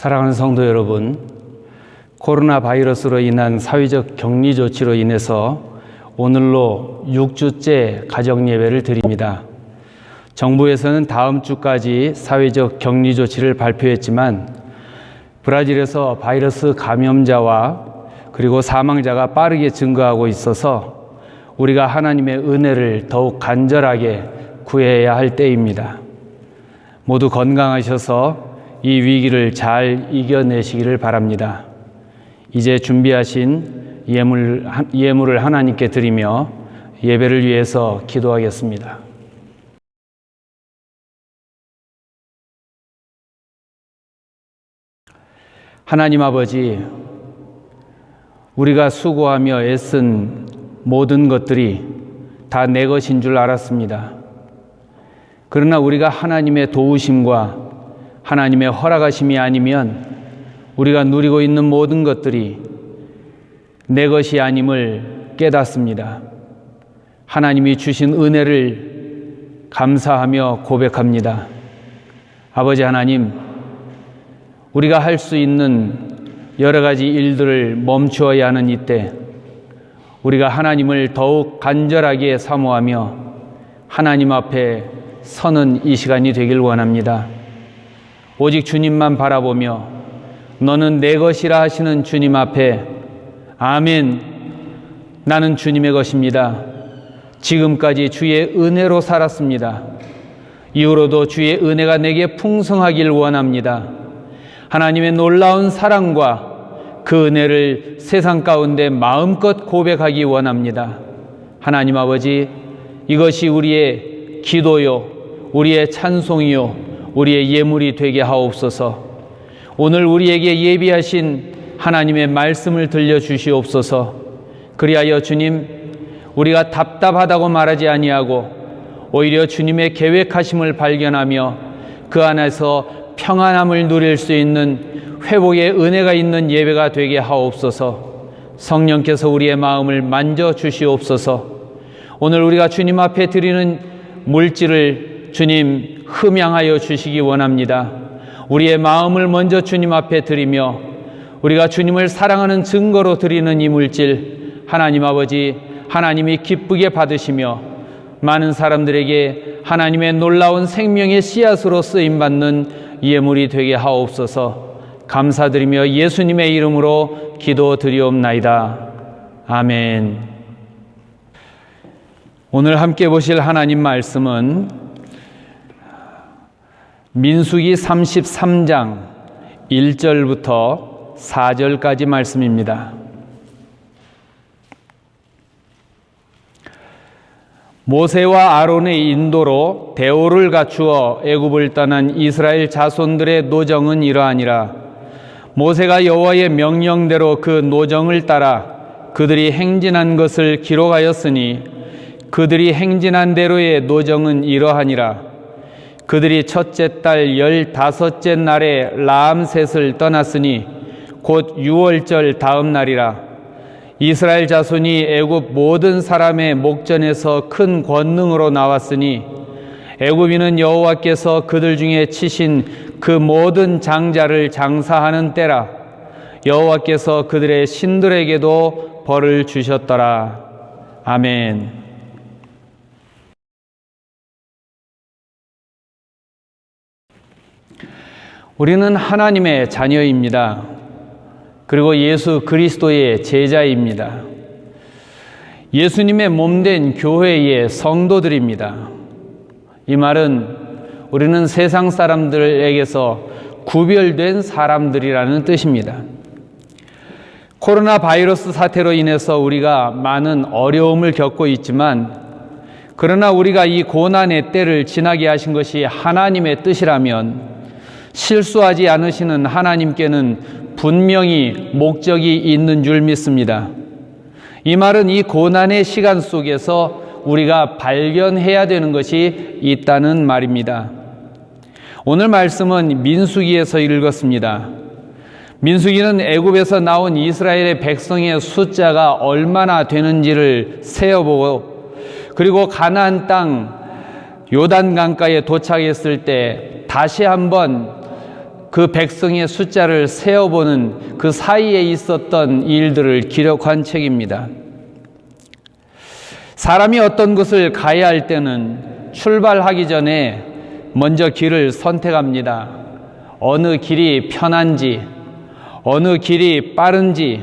사랑하는 성도 여러분, 코로나 바이러스로 인한 사회적 격리 조치로 인해서 오늘로 6주째 가정예배를 드립니다. 정부에서는 다음 주까지 사회적 격리 조치를 발표했지만 브라질에서 바이러스 감염자와 그리고 사망자가 빠르게 증가하고 있어서 우리가 하나님의 은혜를 더욱 간절하게 구해야 할 때입니다. 모두 건강하셔서 이 위기를 잘 이겨내시기를 바랍니다. 이제 준비하신 예물을 하나님께 드리며 예배를 위해서 기도하겠습니다. 하나님 아버지, 우리가 수고하며 애쓴 모든 것들이 다 내 것인 줄 알았습니다. 그러나 우리가 하나님의 도우심과 하나님의 허락하심이 아니면 우리가 누리고 있는 모든 것들이 내 것이 아님을 깨닫습니다. 하나님이 주신 은혜를 감사하며 고백합니다. 아버지 하나님, 우리가 할 수 있는 여러 가지 일들을 멈추어야 하는 이때 우리가 하나님을 더욱 간절하게 사모하며 하나님 앞에 서는 이 시간이 되길 원합니다. 오직 주님만 바라보며 너는 내 것이라 하시는 주님 앞에 아멘, 나는 주님의 것입니다. 지금까지 주의 은혜로 살았습니다. 이후로도 주의 은혜가 내게 풍성하길 원합니다. 하나님의 놀라운 사랑과 그 은혜를 세상 가운데 마음껏 고백하기 원합니다. 하나님 아버지, 이것이 우리의 기도요, 우리의 찬송이요, 우리의 예물이 되게 하옵소서. 오늘 우리에게 예비하신 하나님의 말씀을 들려주시옵소서. 그리하여 주님, 우리가 답답하다고 말하지 아니하고 오히려 주님의 계획하심을 발견하며 그 안에서 평안함을 누릴 수 있는 회복의 은혜가 있는 예배가 되게 하옵소서. 성령께서 우리의 마음을 만져주시옵소서. 오늘 우리가 주님 앞에 드리는 물질을 주님 흠양하여 주시기 원합니다. 우리의 마음을 먼저 주님 앞에 드리며 우리가 주님을 사랑하는 증거로 드리는 이 물질, 하나님 아버지, 하나님이 기쁘게 받으시며 많은 사람들에게 하나님의 놀라운 생명의 씨앗으로 쓰임받는 예물이 되게 하옵소서. 감사드리며 예수님의 이름으로 기도드리옵나이다. 아멘. 오늘 함께 보실 하나님 말씀은 민수기 33장 1절부터 4절까지 말씀입니다. 모세와 아론의 인도로 대오를 갖추어 애굽을 떠난 이스라엘 자손들의 노정은 이러하니라. 모세가 여호와의 명령대로 그 노정을 따라 그들이 행진한 것을 기록하였으니 그들이 행진한 대로의 노정은 이러하니라. 그들이 첫째 달 15째 날에 라암셋을 떠났으니 곧 6월절 다음 날이라. 이스라엘 자손이 애굽 모든 사람의 목전에서 큰 권능으로 나왔으니 애굽인은 여호와께서 그들 중에 치신 그 모든 장자를 장사하는 때라. 여호와께서 그들의 신들에게도 벌을 주셨더라. 아멘. 우리는 하나님의 자녀입니다. 그리고 예수 그리스도의 제자입니다. 예수님의 몸된 교회의 성도들입니다. 이 말은 우리는 세상 사람들에게서 구별된 사람들이라는 뜻입니다. 코로나 바이러스 사태로 인해서 우리가 많은 어려움을 겪고 있지만 그러나 우리가 이 고난의 때를 지나게 하신 것이 하나님의 뜻이라면 실수하지 않으시는 하나님께는 분명히 목적이 있는 줄 믿습니다. 이 말은 이 고난의 시간 속에서 우리가 발견해야 되는 것이 있다는 말입니다. 오늘 말씀은 민수기에서 읽었습니다. 민수기는 애굽에서 나온 이스라엘의 백성의 숫자가 얼마나 되는지를 세어보고 그리고 가나안 땅 요단강가에 도착했을 때 다시 한번 그 백성의 숫자를 세어보는 그 사이에 있었던 일들을 기록한 책입니다. 사람이 어떤 곳을 가야 할 때는 출발하기 전에 먼저 길을 선택합니다. 어느 길이 편한지, 어느 길이 빠른지,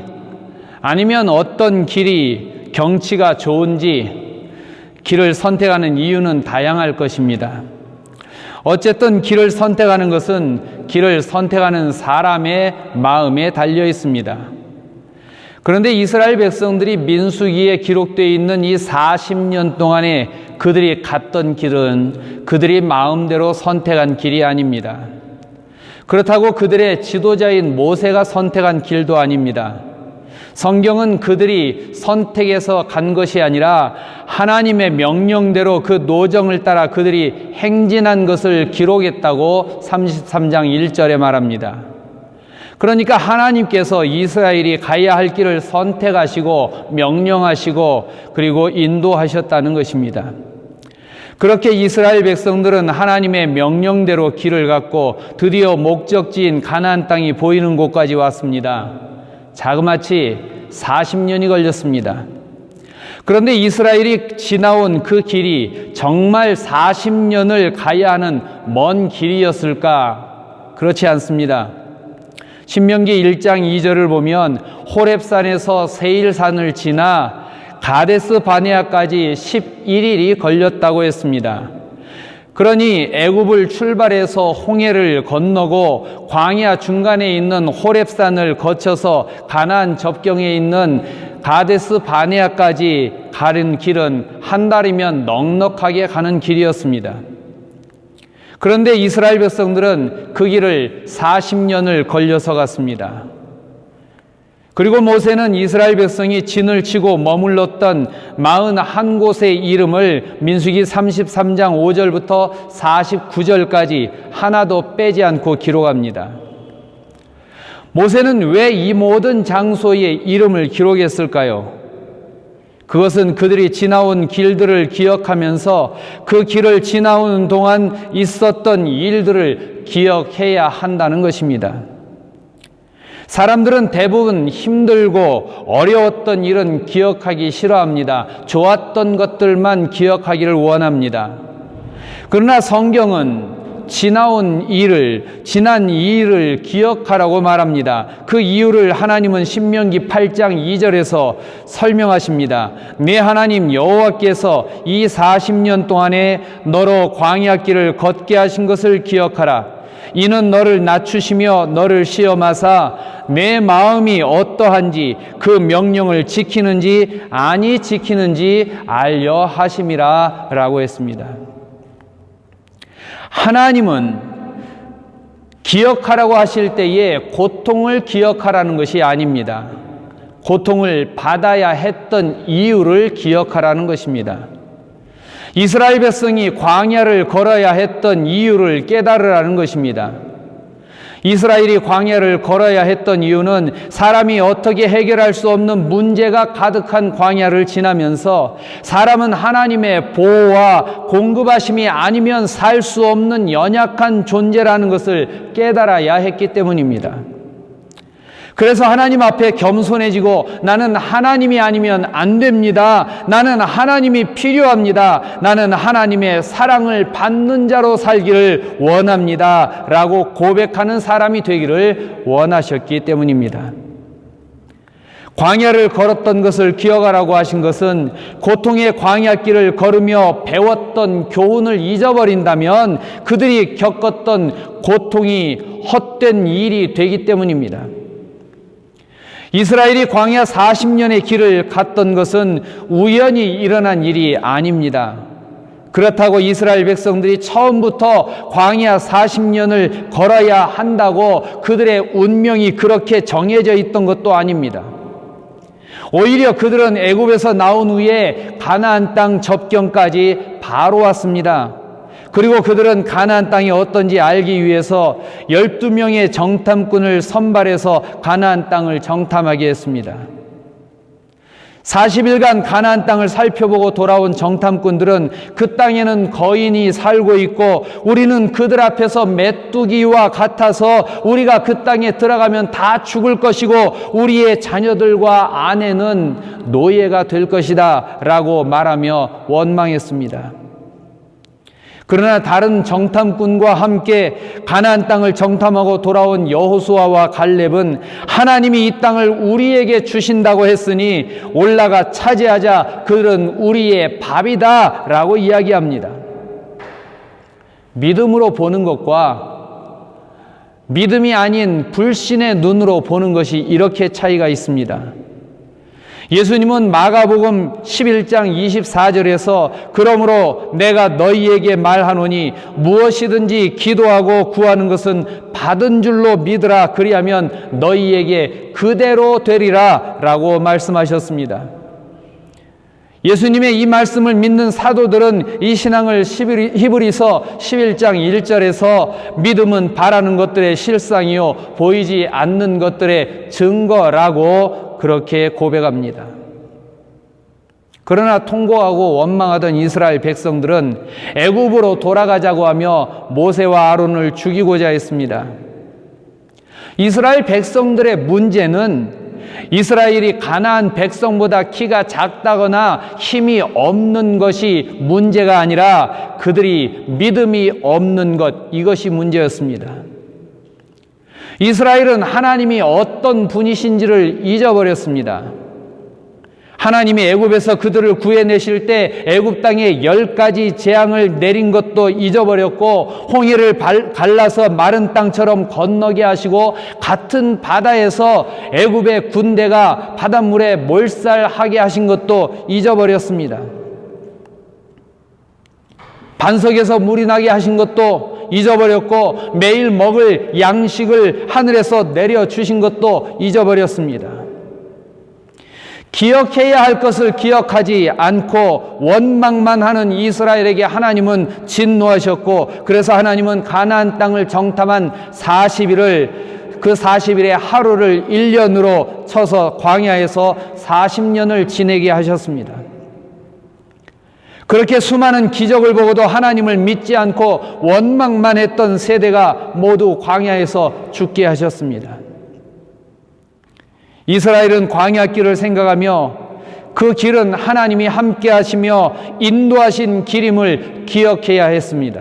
아니면 어떤 길이 경치가 좋은지 길을 선택하는 이유는 다양할 것입니다. 어쨌든 길을 선택하는 것은 길을 선택하는 사람의 마음에 달려 있습니다. 그런데 이스라엘 백성들이 민수기에 기록되어 있는 이 40년 동안에 그들이 갔던 길은 그들이 마음대로 선택한 길이 아닙니다. 그렇다고 그들의 지도자인 모세가 선택한 길도 아닙니다. 성경은 그들이 선택해서 간 것이 아니라 하나님의 명령대로 그 노정을 따라 그들이 행진한 것을 기록했다고 33장 1절에 말합니다. 그러니까 하나님께서 이스라엘이 가야 할 길을 선택하시고 명령하시고 그리고 인도하셨다는 것입니다. 그렇게 이스라엘 백성들은 하나님의 명령대로 길을 갔고 드디어 목적지인 가나안 땅이 보이는 곳까지 왔습니다. 자그마치 40년이 걸렸습니다. 그런데 이스라엘이 지나온 그 길이 정말 40년을 가야 하는 먼 길이었을까? 그렇지 않습니다. 신명기 1장 2절을 보면 호렙산에서 세일산을 지나 가데스 바네아까지 11일이 걸렸다고 했습니다. 그러니 애굽을 출발해서 홍해를 건너고 광야 중간에 있는 호렙산을 거쳐서 가나안 접경에 있는 가데스 바네아까지 가는 길은 한 달이면 넉넉하게 가는 길이었습니다. 그런데 이스라엘 백성들은 그 길을 40년을 걸려서 갔습니다. 그리고 모세는 이스라엘 백성이 진을 치고 머물렀던 41곳의 이름을 민수기 33장 5절부터 49절까지 하나도 빼지 않고 기록합니다. 모세는 왜 이 모든 장소의 이름을 기록했을까요? 그것은 그들이 지나온 길들을 기억하면서 그 길을 지나오는 동안 있었던 일들을 기억해야 한다는 것입니다. 사람들은 대부분 힘들고 어려웠던 일은 기억하기 싫어합니다. 좋았던 것들만 기억하기를 원합니다. 그러나 성경은 지난 일을 기억하라고 말합니다. 그 이유를 하나님은 신명기 8장 2절에서 설명하십니다. 네 하나님 여호와께서 이 40년 동안에 너로 광야길을 걷게 하신 것을 기억하라. 이는 너를 낮추시며 너를 시험하사 내 마음이 어떠한지 그 명령을 지키는지 아니 지키는지 알려 하심이라 라고 했습니다. 하나님은 기억하라고 하실 때에 고통을 기억하라는 것이 아닙니다. 고통을 받아야 했던 이유를 기억하라는 것입니다. 이스라엘 백성이 광야를 걸어야 했던 이유를 깨달으라는 것입니다. 이스라엘이 광야를 걸어야 했던 이유는 사람이 어떻게 해결할 수 없는 문제가 가득한 광야를 지나면서 사람은 하나님의 보호와 공급하심이 아니면 살 수 없는 연약한 존재라는 것을 깨달아야 했기 때문입니다. 그래서 하나님 앞에 겸손해지고 나는 하나님이 아니면 안 됩니다. 나는 하나님이 필요합니다. 나는 하나님의 사랑을 받는 자로 살기를 원합니다. 라고 고백하는 사람이 되기를 원하셨기 때문입니다. 광야를 걸었던 것을 기억하라고 하신 것은 고통의 광야길을 걸으며 배웠던 교훈을 잊어버린다면 그들이 겪었던 고통이 헛된 일이 되기 때문입니다. 이스라엘이 광야 40년의 길을 갔던 것은 우연히 일어난 일이 아닙니다. 그렇다고 이스라엘 백성들이 처음부터 광야 40년을 걸어야 한다고 그들의 운명이 그렇게 정해져 있던 것도 아닙니다. 오히려 그들은 애굽에서 나온 후에 가나안 땅 접경까지 바로 왔습니다. 그리고 그들은 가나안 땅이 어떤지 알기 위해서 12명의 정탐꾼을 선발해서 가나안 땅을 정탐하게 했습니다. 40일간 가나안 땅을 살펴보고 돌아온 정탐꾼들은 그 땅에는 거인이 살고 있고 우리는 그들 앞에서 메뚜기와 같아서 우리가 그 땅에 들어가면 다 죽을 것이고 우리의 자녀들과 아내는 노예가 될 것이다 라고 말하며 원망했습니다. 그러나 다른 정탐꾼과 함께 가나안 땅을 정탐하고 돌아온 여호수아와 갈렙은 하나님이 이 땅을 우리에게 주신다고 했으니 올라가 차지하자, 그들은 우리의 밥이다 라고 이야기합니다. 믿음으로 보는 것과 믿음이 아닌 불신의 눈으로 보는 것이 이렇게 차이가 있습니다. 예수님은 마가복음 11장 24절에서 그러므로 내가 너희에게 말하노니 무엇이든지 기도하고 구하는 것은 받은 줄로 믿으라, 그리하면 너희에게 그대로 되리라 라고 말씀하셨습니다. 예수님의 이 말씀을 믿는 사도들은 이 신앙을 히브리서 11장 1절에서 믿음은 바라는 것들의 실상이요 보이지 않는 것들의 증거라고 그렇게 고백합니다. 그러나 통곡하고 원망하던 이스라엘 백성들은 애굽으로 돌아가자고 하며 모세와 아론을 죽이고자 했습니다. 이스라엘 백성들의 문제는 이스라엘이 가나안 백성보다 키가 작다거나 힘이 없는 것이 문제가 아니라 그들이 믿음이 없는 것, 이것이 문제였습니다. 이스라엘은 하나님이 어떤 분이신지를 잊어버렸습니다. 하나님이 애굽에서 그들을 구해내실 때 애굽 땅에 10가지 재앙을 내린 것도 잊어버렸고 홍해를 갈라서 마른 땅처럼 건너게 하시고 같은 바다에서 애굽의 군대가 바닷물에 몰살하게 하신 것도 잊어버렸습니다. 반석에서 물이 나게 하신 것도 잊어버렸고 매일 먹을 양식을 하늘에서 내려주신 것도 잊어버렸습니다. 기억해야 할 것을 기억하지 않고 원망만 하는 이스라엘에게 하나님은 진노하셨고, 그래서 하나님은 가나안 땅을 정탐한 40일을 그 40일의 하루를 1년으로 쳐서 광야에서 40년을 지내게 하셨습니다. 그렇게 수많은 기적을 보고도 하나님을 믿지 않고 원망만 했던 세대가 모두 광야에서 죽게 하셨습니다. 이스라엘은 광야길을 생각하며 그 길은 하나님이 함께 하시며 인도하신 길임을 기억해야 했습니다.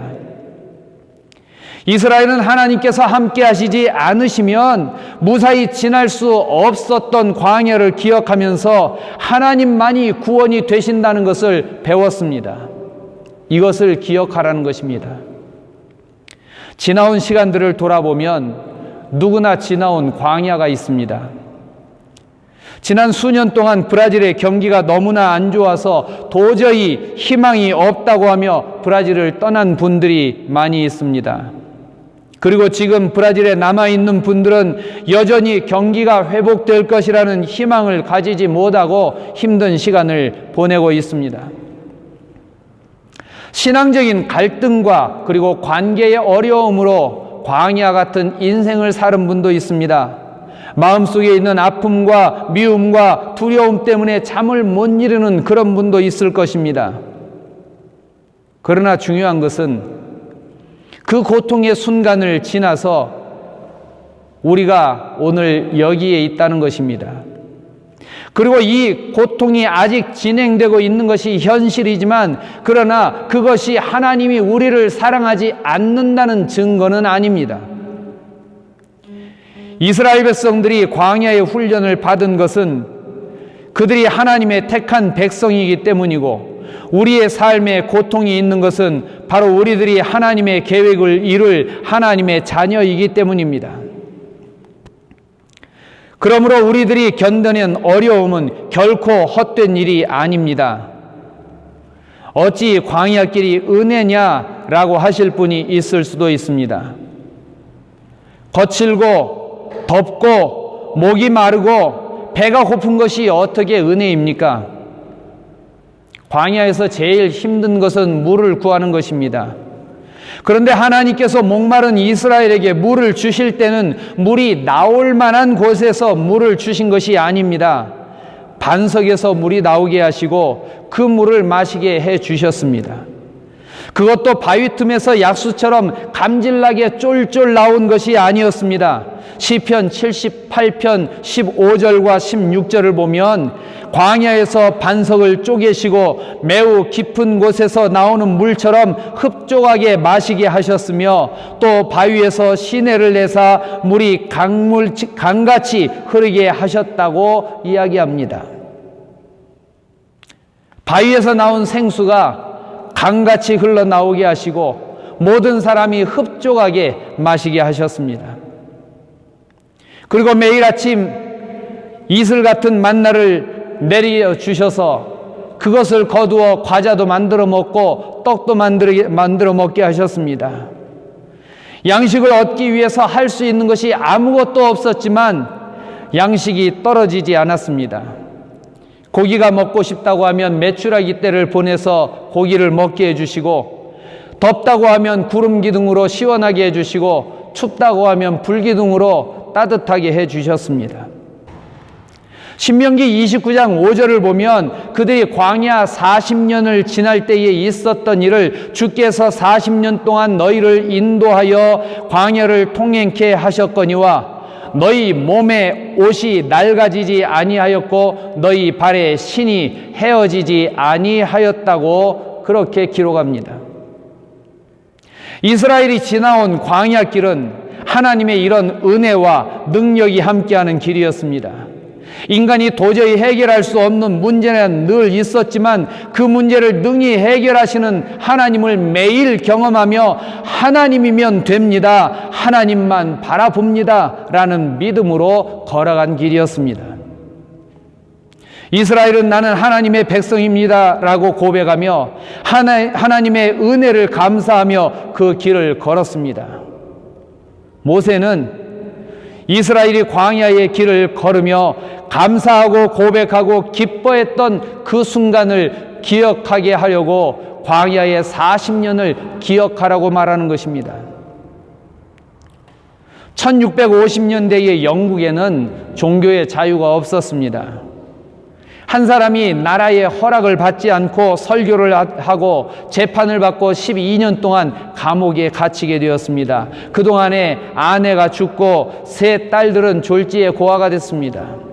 이스라엘은 하나님께서 함께 하시지 않으시면 무사히 지날 수 없었던 광야를 기억하면서 하나님만이 구원이 되신다는 것을 배웠습니다. 이것을 기억하라는 것입니다. 지나온 시간들을 돌아보면 누구나 지나온 광야가 있습니다. 지난 수년 동안 브라질의 경기가 너무나 안 좋아서 도저히 희망이 없다고 하며 브라질을 떠난 분들이 많이 있습니다. 그리고 지금 브라질에 남아있는 분들은 여전히 경기가 회복될 것이라는 희망을 가지지 못하고 힘든 시간을 보내고 있습니다. 신앙적인 갈등과 그리고 관계의 어려움으로 광야 같은 인생을 사는 분도 있습니다. 마음속에 있는 아픔과 미움과 두려움 때문에 잠을 못 이루는 그런 분도 있을 것입니다. 그러나 중요한 것은 그 고통의 순간을 지나서 우리가 오늘 여기에 있다는 것입니다. 그리고 이 고통이 아직 진행되고 있는 것이 현실이지만, 그러나 그것이 하나님이 우리를 사랑하지 않는다는 증거는 아닙니다. 이스라엘 백성들이 광야의 훈련을 받은 것은 그들이 하나님의 택한 백성이기 때문이고, 우리의 삶에 고통이 있는 것은 바로 우리들이 하나님의 계획을 이룰 하나님의 자녀이기 때문입니다. 그러므로 우리들이 견뎌낸 어려움은 결코 헛된 일이 아닙니다. 어찌 광야길이 은혜냐라고 하실 분이 있을 수도 있습니다. 거칠고 덥고 목이 마르고 배가 고픈 것이 어떻게 은혜입니까? 광야에서 제일 힘든 것은 물을 구하는 것입니다. 그런데 하나님께서 목마른 이스라엘에게 물을 주실 때는 물이 나올 만한 곳에서 물을 주신 것이 아닙니다. 반석에서 물이 나오게 하시고 그 물을 마시게 해 주셨습니다. 그것도 바위 틈에서 약수처럼 감질나게 쫄쫄 나온 것이 아니었습니다. 시편 78편 15절과 16절을 보면 광야에서 반석을 쪼개시고 매우 깊은 곳에서 나오는 물처럼 흡족하게 마시게 하셨으며 또 바위에서 시내를 내사 물이 강같이 흐르게 하셨다고 이야기합니다. 바위에서 나온 생수가 강같이 흘러나오게 하시고 모든 사람이 흡족하게 마시게 하셨습니다. 그리고 매일 아침 이슬 같은 만나를 내려주셔서 그것을 거두어 과자도 만들어 먹고 떡도 만들어 먹게 하셨습니다. 양식을 얻기 위해서 할 수 있는 것이 아무것도 없었지만 양식이 떨어지지 않았습니다. 고기가 먹고 싶다고 하면 메추라기 떼를 보내서 고기를 먹게 해주시고, 덥다고 하면 구름 기둥으로 시원하게 해주시고, 춥다고 하면 불기둥으로 따뜻하게 해주셨습니다. 신명기 29장 5절을 보면 그들이 광야 40년을 지날 때에 있었던 일을 주께서 40년 동안 너희를 인도하여 광야를 통행케 하셨거니와 너희 몸에 옷이 낡아지지 아니하였고 너희 발에 신이 헤어지지 아니하였다고 그렇게 기록합니다. 이스라엘이 지나온 광야길은 하나님의 이런 은혜와 능력이 함께하는 길이었습니다. 인간이 도저히 해결할 수 없는 문제는 늘 있었지만 그 문제를 능히 해결하시는 하나님을 매일 경험하며 하나님이면 됩니다, 하나님만 바라봅니다 라는 믿음으로 걸어간 길이었습니다. 이스라엘은 나는 하나님의 백성입니다 라고 고백하며 하나님의 은혜를 감사하며 그 길을 걸었습니다. 모세는 이스라엘이 광야의 길을 걸으며 감사하고 고백하고 기뻐했던 그 순간을 기억하게 하려고 광야의 40년을 기억하라고 말하는 것입니다. 1650년대의 영국에는 종교의 자유가 없었습니다. 한 사람이 나라의 허락을 받지 않고 설교를 하고 재판을 받고 12년 동안 감옥에 갇히게 되었습니다. 그동안에 아내가 죽고 세 딸들은 졸지에 고아가 됐습니다.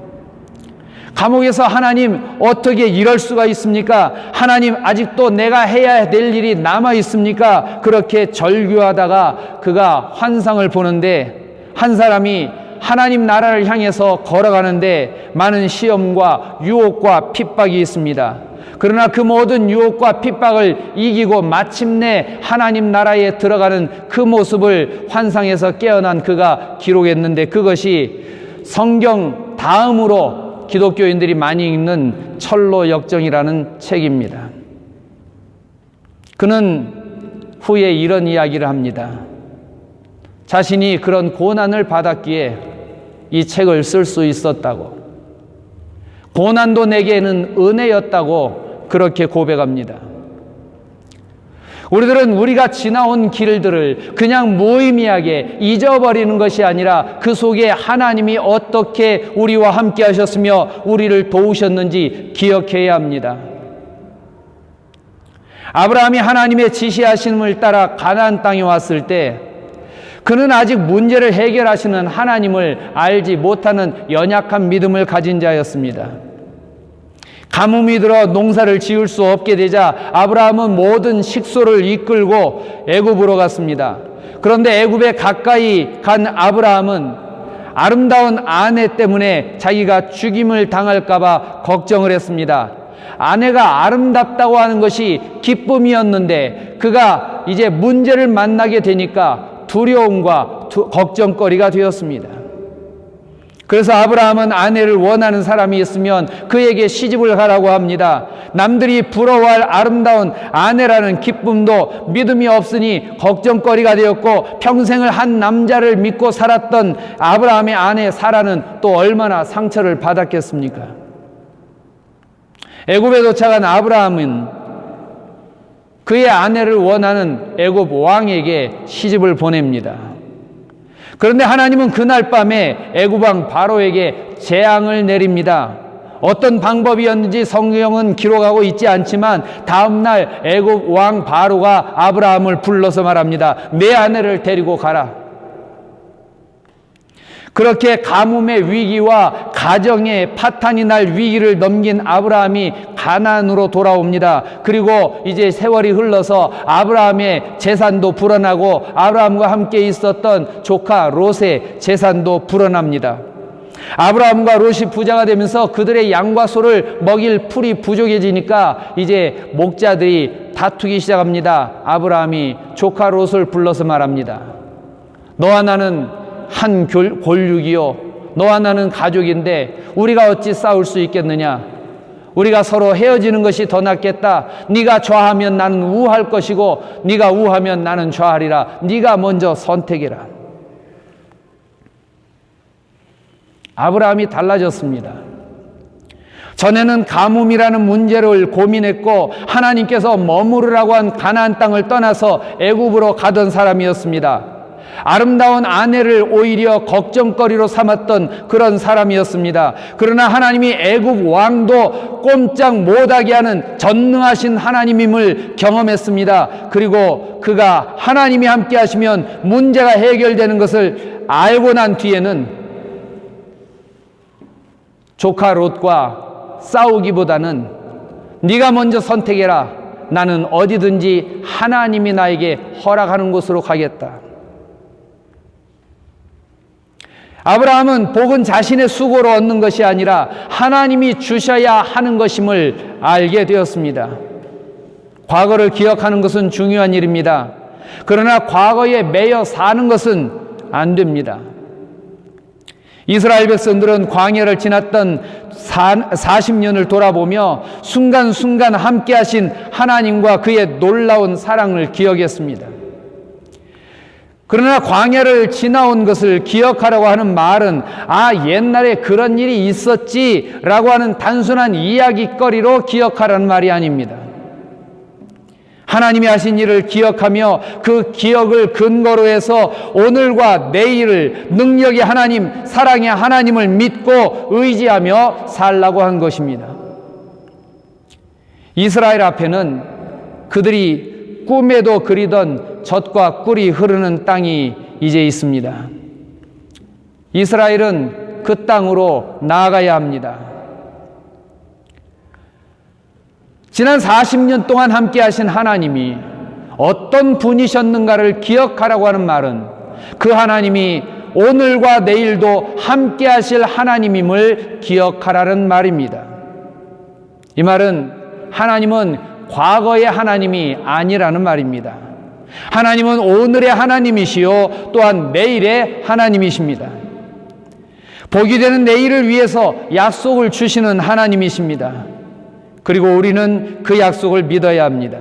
감옥에서 하나님 어떻게 이럴 수가 있습니까? 하나님 아직도 내가 해야 될 일이 남아 있습니까? 그렇게 절규하다가 그가 환상을 보는데 한 사람이 하나님 나라를 향해서 걸어가는데 많은 시험과 유혹과 핍박이 있습니다. 그러나 그 모든 유혹과 핍박을 이기고 마침내 하나님 나라에 들어가는 그 모습을 환상에서 깨어난 그가 기록했는데 그것이 성경 다음으로 기독교인들이 많이 읽는 철로 역정이라는 책입니다. 그는 후에 이런 이야기를 합니다. 자신이 그런 고난을 받았기에 이 책을 쓸 수 있었다고, 고난도 내게는 은혜였다고 그렇게 고백합니다. 우리들은 우리가 지나온 길들을 그냥 무의미하게 잊어버리는 것이 아니라 그 속에 하나님이 어떻게 우리와 함께 하셨으며 우리를 도우셨는지 기억해야 합니다. 아브라함이 하나님의 지시하심을 따라 가나안 땅에 왔을 때 그는 아직 문제를 해결하시는 하나님을 알지 못하는 연약한 믿음을 가진 자였습니다. 가뭄이 들어 농사를 지을 수 없게 되자 아브라함은 모든 식소를 이끌고 애굽으로 갔습니다. 그런데 애굽에 가까이 간 아브라함은 아름다운 아내 때문에 자기가 죽임을 당할까 봐 걱정을 했습니다. 아내가 아름답다고 하는 것이 기쁨이었는데 그가 이제 문제를 만나게 되니까 두려움과 걱정거리가 되었습니다. 그래서 아브라함은 아내를 원하는 사람이 있으면 그에게 시집을 가라고 합니다. 남들이 부러워할 아름다운 아내라는 기쁨도 믿음이 없으니 걱정거리가 되었고 평생을 한 남자를 믿고 살았던 아브라함의 아내 사라는 또 얼마나 상처를 받았겠습니까? 애굽에 도착한 아브라함은 그의 아내를 원하는 애굽 왕에게 시집을 보냅니다. 그런데 하나님은 그날 밤에 애굽 왕 바로에게 재앙을 내립니다. 어떤 방법이었는지 성경은 기록하고 있지 않지만 다음날 애굽 왕 바로가 아브라함을 불러서 말합니다. 내 아내를 데리고 가라. 그렇게 가뭄의 위기와 가정의 파탄이 날 위기를 넘긴 아브라함이 가나안으로 돌아옵니다. 그리고 이제 세월이 흘러서 아브라함의 재산도 불어나고 아브라함과 함께 있었던 조카 롯의 재산도 불어납니다. 아브라함과 롯이 부자가 되면서 그들의 양과 소를 먹일 풀이 부족해지니까 이제 목자들이 다투기 시작합니다. 아브라함이 조카 롯을 불러서 말합니다. 너와 나는 한 골육이요, 너와 나는 가족인데 우리가 어찌 싸울 수 있겠느냐? 우리가 서로 헤어지는 것이 더 낫겠다. 네가 좌하면 나는 우할 것이고 네가 우하면 나는 좌하리라. 네가 먼저 선택해라. 아브라함이 달라졌습니다. 전에는 가뭄이라는 문제를 고민했고 하나님께서 머무르라고 한 가나안 땅을 떠나서 애굽으로 가던 사람이었습니다. 아름다운 아내를 오히려 걱정거리로 삼았던 그런 사람이었습니다. 그러나 하나님이 애굽 왕도 꼼짝 못하게 하는 전능하신 하나님임을 경험했습니다. 그리고 그가 하나님이 함께 하시면 문제가 해결되는 것을 알고 난 뒤에는 조카 롯과 싸우기보다는 네가 먼저 선택해라. 나는 어디든지 하나님이 나에게 허락하는 곳으로 가겠다. 아브라함은 복은 자신의 수고로 얻는 것이 아니라 하나님이 주셔야 하는 것임을 알게 되었습니다. 과거를 기억하는 것은 중요한 일입니다. 그러나 과거에 매여 사는 것은 안 됩니다. 이스라엘 백성들은 광야를 지났던 40년을 돌아보며 순간순간 함께 하신 하나님과 그의 놀라운 사랑을 기억했습니다. 그러나 광야를 지나온 것을 기억하라고 하는 말은 옛날에 그런 일이 있었지 라고 하는 단순한 이야기거리로 기억하라는 말이 아닙니다. 하나님이 하신 일을 기억하며 그 기억을 근거로 해서 오늘과 내일을 능력의 하나님, 사랑의 하나님을 믿고 의지하며 살라고 한 것입니다. 이스라엘 앞에는 그들이 꿈에도 그리던 젖과 꿀이 흐르는 땅이 이제 있습니다. 이스라엘은 그 땅으로 나아가야 합니다. 지난 40년 동안 함께 하신 하나님이 어떤 분이셨는가를 기억하라고 하는 말은 그 하나님이 오늘과 내일도 함께 하실 하나님임을 기억하라는 말입니다. 이 말은 하나님은 과거의 하나님이 아니라는 말입니다. 하나님은 오늘의 하나님이시요 또한 내일의 하나님이십니다. 복이 되는 내일을 위해서 약속을 주시는 하나님이십니다. 그리고 우리는 그 약속을 믿어야 합니다.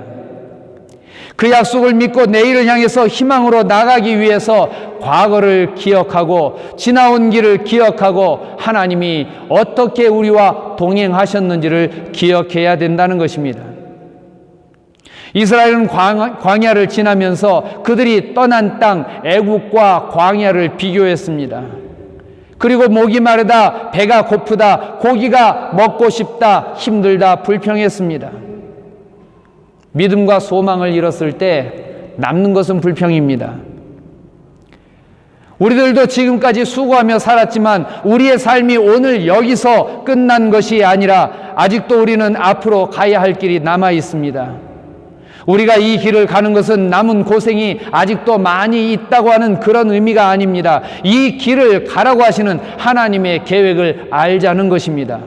그 약속을 믿고 내일을 향해서 희망으로 나가기 위해서 과거를 기억하고 지나온 길을 기억하고 하나님이 어떻게 우리와 동행하셨는지를 기억해야 된다는 것입니다. 이스라엘은 광야를 지나면서 그들이 떠난 땅 애국과 광야를 비교했습니다. 그리고 목이 마르다, 배가 고프다, 고기가 먹고 싶다, 힘들다, 불평했습니다. 믿음과 소망을 잃었을 때 남는 것은 불평입니다. 우리들도 지금까지 수고하며 살았지만 우리의 삶이 오늘 여기서 끝난 것이 아니라 아직도 우리는 앞으로 가야 할 길이 남아 있습니다. 우리가 이 길을 가는 것은 남은 고생이 아직도 많이 있다고 하는 그런 의미가 아닙니다. 이 길을 가라고 하시는 하나님의 계획을 알자는 것입니다.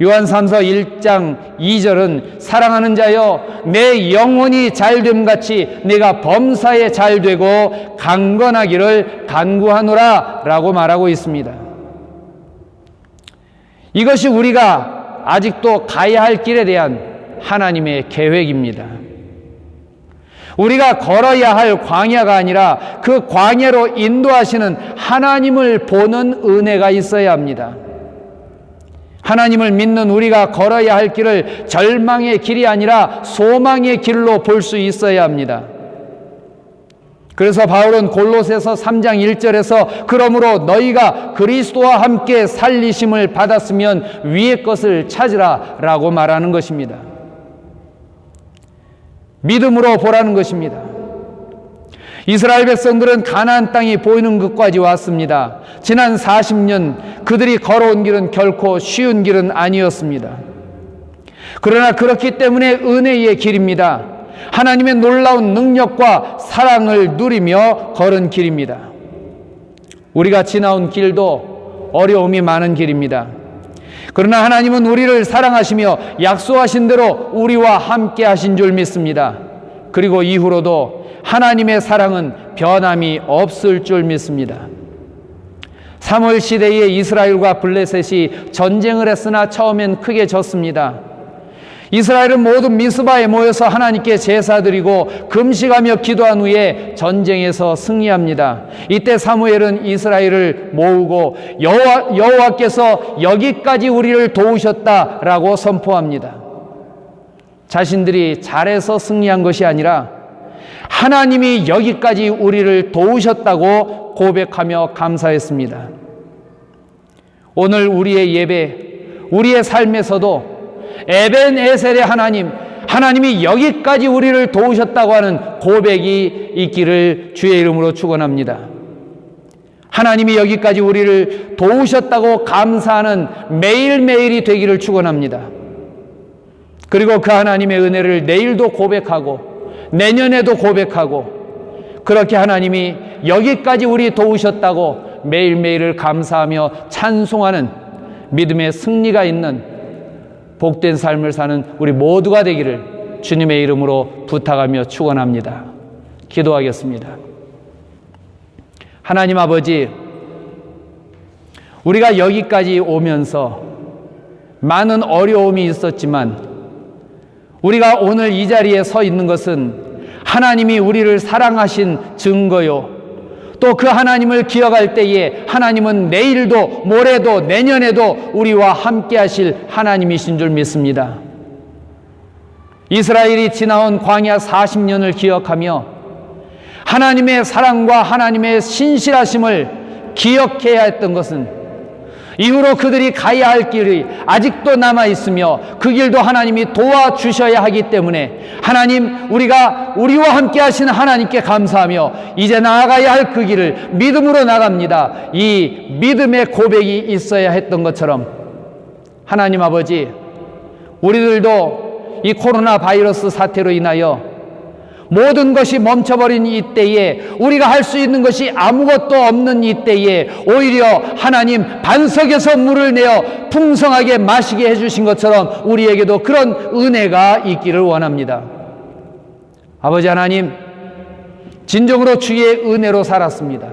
요한삼서 1장 2절은 사랑하는 자여 내 영혼이 잘됨 같이 내가 범사에 잘되고 강건하기를 간구하노라 라고 말하고 있습니다. 이것이 우리가 아직도 가야 할 길에 대한 하나님의 계획입니다. 우리가 걸어야 할 광야가 아니라 그 광야로 인도하시는 하나님을 보는 은혜가 있어야 합니다. 하나님을 믿는 우리가 걸어야 할 길을 절망의 길이 아니라 소망의 길로 볼 수 있어야 합니다. 그래서 바울은 골로새서 3장 1절에서 그러므로 너희가 그리스도와 함께 살리심을 받았으면 위의 것을 찾으라 라고 말하는 것입니다. 믿음으로 보라는 것입니다. 이스라엘 백성들은 가나안 땅이 보이는 것까지 왔습니다. 지난 40년 그들이 걸어온 길은 결코 쉬운 길은 아니었습니다. 그러나 그렇기 때문에 은혜의 길입니다. 하나님의 놀라운 능력과 사랑을 누리며 걸은 길입니다. 우리가 지나온 길도 어려움이 많은 길입니다. 그러나 하나님은 우리를 사랑하시며 약속하신 대로 우리와 함께 하신 줄 믿습니다. 그리고 이후로도 하나님의 사랑은 변함이 없을 줄 믿습니다. 사무엘 시대에 이스라엘과 블레셋이 전쟁을 했으나 처음엔 크게 졌습니다. 이스라엘은 모두 미스바에 모여서 하나님께 제사드리고 금식하며 기도한 후에 전쟁에서 승리합니다. 이때 사무엘은 이스라엘을 모으고 여호와께서 여기까지 우리를 도우셨다라고 선포합니다. 자신들이 잘해서 승리한 것이 아니라 하나님이 여기까지 우리를 도우셨다고 고백하며 감사했습니다. 오늘 우리의 예배, 우리의 삶에서도 에벤에셀의 하나님이 여기까지 우리를 도우셨다고 하는 고백이 있기를 주의 이름으로 축원합니다. 하나님이 여기까지 우리를 도우셨다고 감사하는 매일매일이 되기를 축원합니다. 그리고 그 하나님의 은혜를 내일도 고백하고 내년에도 고백하고 그렇게 하나님이 여기까지 우리 도우셨다고 매일매일을 감사하며 찬송하는 믿음의 승리가 있는 복된 삶을 사는 우리 모두가 되기를 주님의 이름으로 부탁하며 축원합니다. 기도하겠습니다. 하나님 아버지, 우리가 여기까지 오면서 많은 어려움이 있었지만 우리가 오늘 이 자리에 서 있는 것은 하나님이 우리를 사랑하신 증거요, 또 그 하나님을 기억할 때에 하나님은 내일도 모레도 내년에도 우리와 함께 하실 하나님이신 줄 믿습니다. 이스라엘이 지나온 광야 40년을 기억하며 하나님의 사랑과 하나님의 신실하심을 기억해야 했던 것은 이후로 그들이 가야 할 길이 아직도 남아있으며 그 길도 하나님이 도와주셔야 하기 때문에 하나님, 우리와 함께 하시는 하나님께 감사하며 이제 나아가야 할 그 길을 믿음으로 나갑니다. 이 믿음의 고백이 있어야 했던 것처럼 하나님 아버지, 우리들도 이 코로나 바이러스 사태로 인하여 모든 것이 멈춰버린 이때에 우리가 할 수 있는 것이 아무것도 없는 이때에 오히려 하나님 반석에서 물을 내어 풍성하게 마시게 해주신 것처럼 우리에게도 그런 은혜가 있기를 원합니다. 아버지 하나님, 진정으로 주의 은혜로 살았습니다.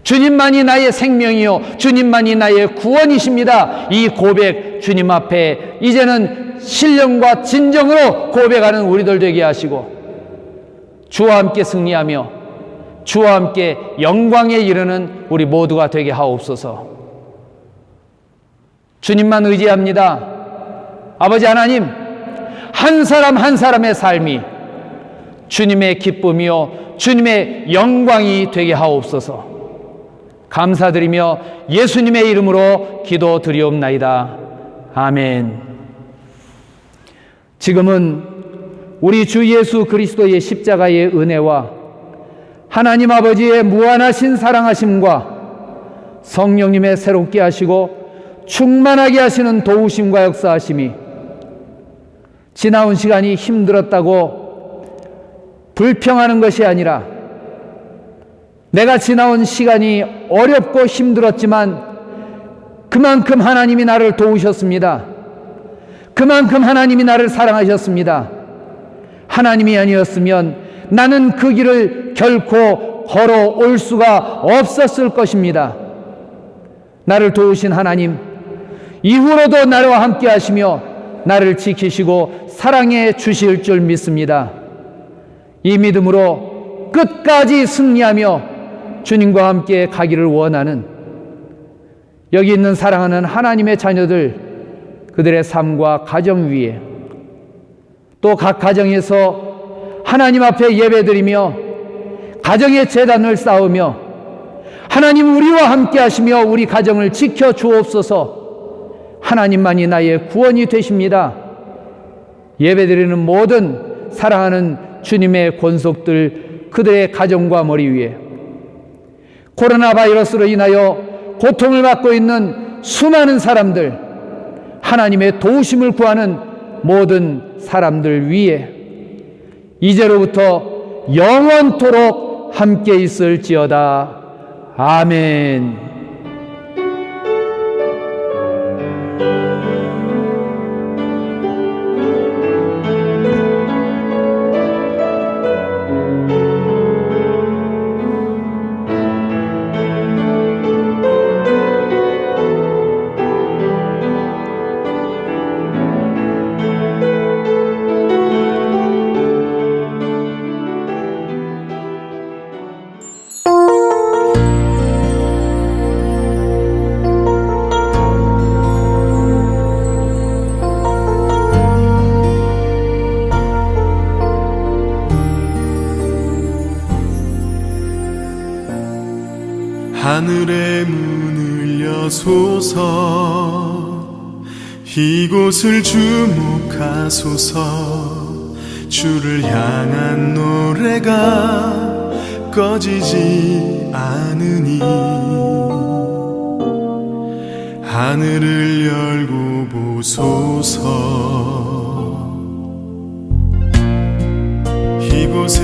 주님만이 나의 생명이요 주님만이 나의 구원이십니다. 이 고백 주님 앞에 이제는 신령과 진정으로 고백하는 우리들 되게 하시고 주와 함께 승리하며 주와 함께 영광에 이르는 우리 모두가 되게 하옵소서. 주님만 의지합니다. 아버지 하나님, 한 사람 한 사람의 삶이 주님의 기쁨이요 주님의 영광이 되게 하옵소서. 감사드리며 예수님의 이름으로 기도드리옵나이다. 아멘. 지금은 우리 주 예수 그리스도의 십자가의 은혜와 하나님 아버지의 무한하신 사랑하심과 성령님의 새롭게 하시고 충만하게 하시는 도우심과 역사하심이 지나온 시간이 힘들었다고 불평하는 것이 아니라 내가 지나온 시간이 어렵고 힘들었지만 그만큼 하나님이 나를 도우셨습니다. 그만큼 하나님이 나를 사랑하셨습니다. 하나님이 아니었으면 나는 그 길을 결코 걸어올 수가 없었을 것입니다. 나를 도우신 하나님, 이후로도 나와 함께 하시며 나를 지키시고 사랑해 주실 줄 믿습니다. 이 믿음으로 끝까지 승리하며 주님과 함께 가기를 원하는 여기 있는 사랑하는 하나님의 자녀들, 그들의 삶과 가정 위에 또 각 가정에서 하나님 앞에 예배드리며 가정의 재단을 쌓으며 하나님 우리와 함께 하시며 우리 가정을 지켜 주옵소서. 하나님만이 나의 구원이 되십니다. 예배드리는 모든 사랑하는 주님의 권속들, 그들의 가정과 머리 위에 코로나 바이러스로 인하여 고통을 받고 있는 수많은 사람들, 하나님의 도우심을 구하는 모든 사람들 위에 이제로부터 영원토록 함께 있을지어다. 아멘. 하늘의 문을 여소서, 이곳을 주목하소서. 주를 향한 노래가 꺼지지 않으니 하늘을 열고 보소서. 이곳에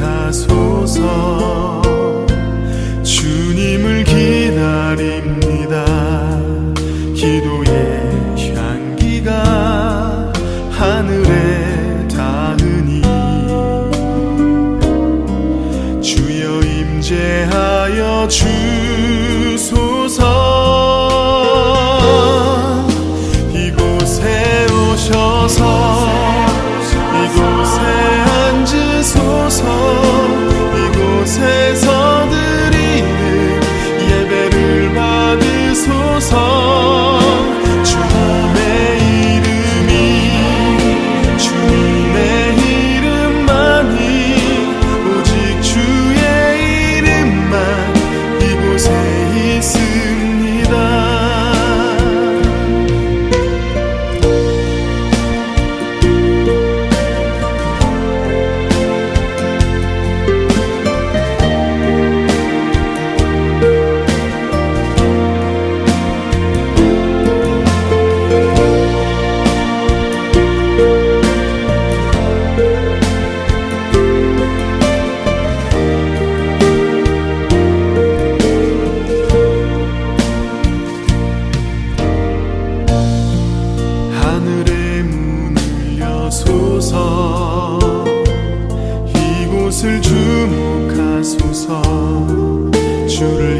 임재하소서. 주님을 기다립니다. 기도의 향기가 하늘에 닿으니 주여 임재하여 주소서. 이곳에 오셔서 이곳에 앉으소서. 이곳에서 예배를 받으소서. 주님의 이름이, 주님의 이름만이, 오직 주의 이름만 이곳에 있습니다. 하늘의 문을 여소서, 이곳을 주목하소서. 주를